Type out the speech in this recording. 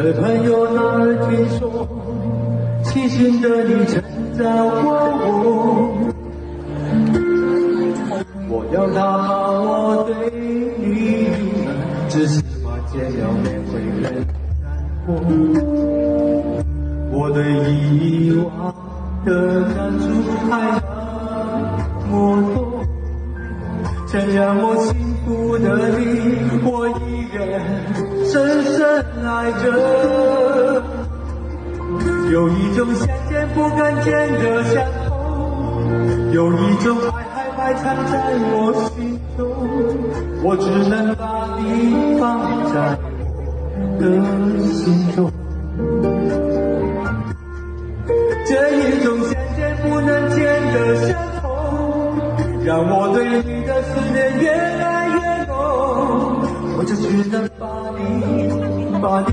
这朋友哪儿听说，细心的你曾照过我。我要他把我对你隐瞒，只是怕见了面会更难过。我对遗忘的感触还那么多，曾让我幸福的你，我依然深深爱着。有一种想见不敢见的相逢，有一种爱还埋藏在我心中，我只能把你放在我的心中。这一种想见不能见的相逢，让我对你的思念越来越浓，我就只能把你